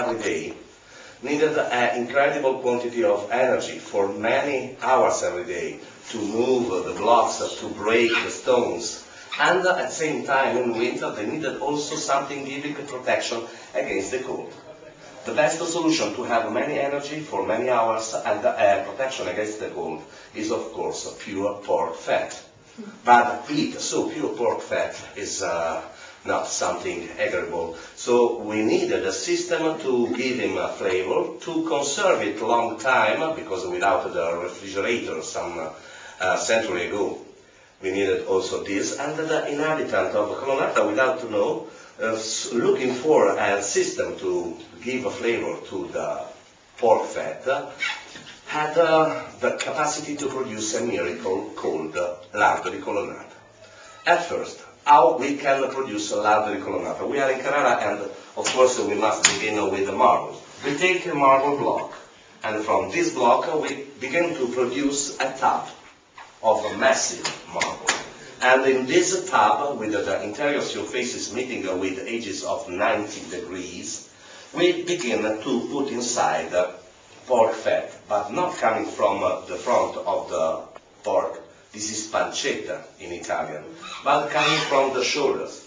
every day needed an incredible quantity of energy for many hours every day to move the blocks, to break the stones. And at the same time, in winter, they needed also something giving protection against the cold. The best solution to have many energy for many hours and protection against the cold is, of course, pure pork fat. But so pure pork fat is not something agreeable. So we needed a system to give him a flavor, to conserve it long time, because without the refrigerator some century ago, we needed also this. And the inhabitant of Colonnata, without to know, looking for a system to give a flavor to the pork fat, had the capacity to produce a miracle called Lardo di Colonnata. At first, how we can produce Lardo di Colonnata? We are in Carrara, and of course we must begin with the marble. We take a marble block, and from this block we begin to produce a tub of a massive marble. And in this tub, with the interior surfaces meeting with edges of 90 degrees, we begin to put inside pork fat, but not coming from the front of the pork. This is pancetta in Italian, but coming from the shoulders.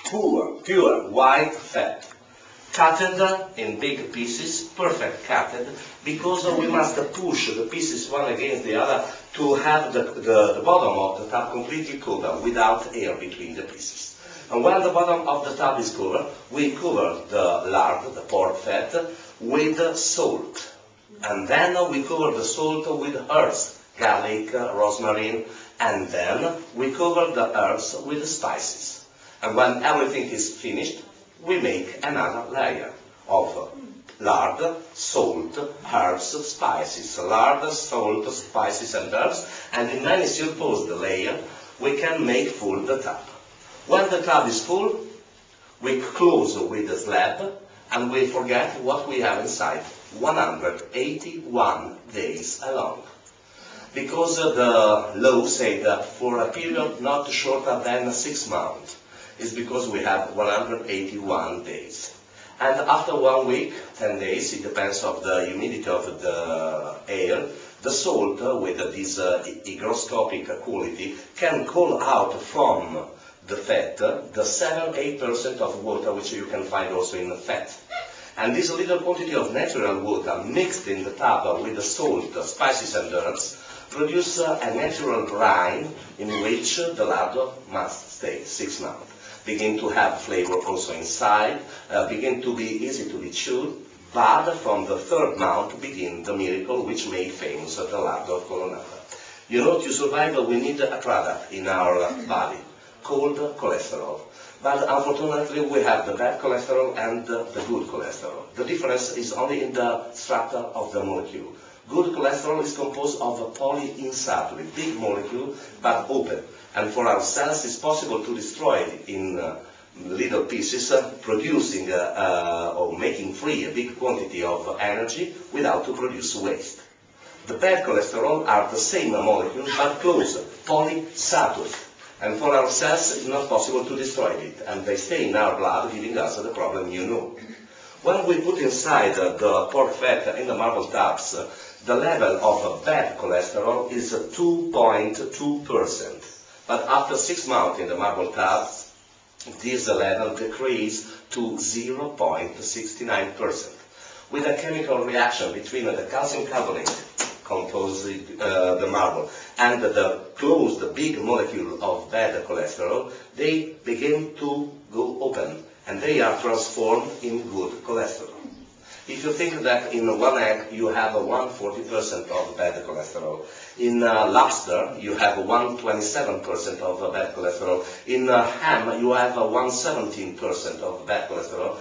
Pure white fat, cutted in big pieces, perfect cutted, because we must push the pieces one against the other to have the bottom of the tub completely covered without air between the pieces. And when the bottom of the tub is covered, we cover the lard, the pork fat, with salt. And then we cover the salt with herbs, garlic, rosemary, and then we cover the herbs with spices. And when everything is finished, we make another layer of lard, salt, herbs, spices. Lard, salt, spices, and herbs, and in many superposed layers, we can make full the tub. When the tub is full, we close with the slab, and we forget what we have inside. 181 days along. Because the law says that for a period not shorter than 6 months, is because we have 181 days. And after 1 week, 10 days, it depends on the humidity of the air, the salt with this hygroscopic quality can call out from the fat the 7-8% of water which you can find also in the fat. And this little quantity of natural water mixed in the tub with the salt, spices and herbs produce a natural brine in which the lardo must stay 6 months. Begin to have flavor also inside, begin to be easy to be chewed, but from the 3rd month begin the miracle which made famous the Lardo of Colonnata. You know, to survive we need a product in our body called cholesterol. But unfortunately we have the bad cholesterol and the good cholesterol. The difference is only in the structure of the molecule. Good cholesterol is composed of a polyunsaturated, big molecule, but open. And for our cells, it's possible to destroy it in little pieces, producing or making free a big quantity of energy without to produce waste. The bad cholesterol are the same molecule, but close, polysaturated. And for our cells, it's not possible to destroy it. And they stay in our blood, giving us the problem you know. When we put inside the pork fat in the marble tubs, the level of bad cholesterol is 2.2%. But after 6 months in the marble tubs, this level decreased to 0.69%. With a chemical reaction between the calcium carbonate composing the marble and the closed big molecule of bad cholesterol, they begin to go open and they are transformed in good cholesterol. If you think that in one egg you have 140% of bad cholesterol, in lobster you have 127% of bad cholesterol, in ham you have 117% of bad cholesterol,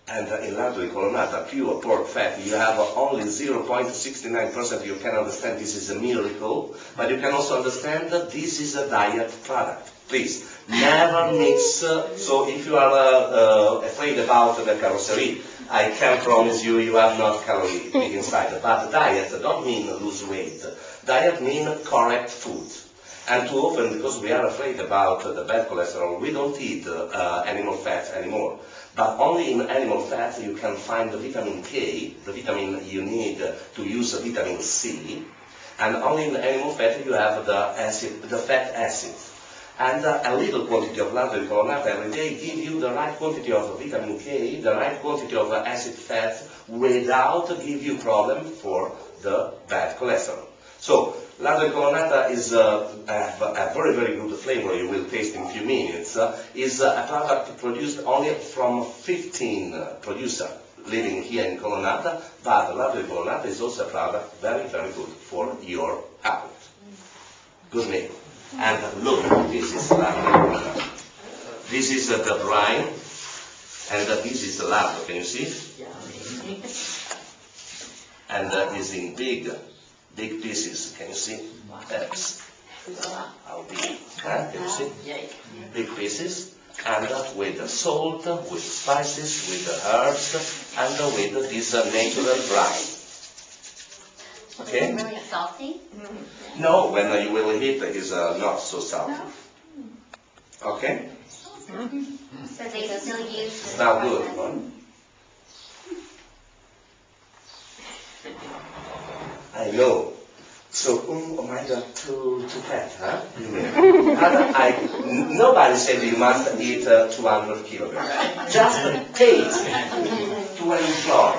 and in Lardo di Colonnata, pure pork fat, you have only 0.69%. You can understand this is a miracle, but you can also understand that this is a diet product. Please, never mix. So if you are afraid about the carrosserie, I can promise you, you have not calorie big inside. But diet don't mean lose weight. Diet means correct food. And too often, because we are afraid about the bad cholesterol, we don't eat animal fat anymore. but only in animal fat you can find the vitamin K, the vitamin you need to use vitamin C, and only in animal fat you have the acid, the fat acid. And a little quantity of lardo di colonnata every day give you the right quantity of vitamin K, the right quantity of acid fat, without give you problem for the bad cholesterol. So, lardo di colonnata is a very, very good flavor you will taste in a few minutes. Is a product produced only from 15 producers living here in Colonnata, but lardo di colonnata is also a product very, very good for your health. Good name. And look, this is lardo di colonnata. This is the brine, and this is the lardo, can you see? And is in big pieces, can you see? That's how big, can you see? Big pieces, and with the salt, with spices, with the herbs, and with this natural brine. Okay? Really salty? No, when you will eat it is not so salty. Okay? So they still use It's now good, huh? I know. So, oh my God, too fat, huh? You mean? Nobody said you must eat 200 kilograms. Just taste to enjoy.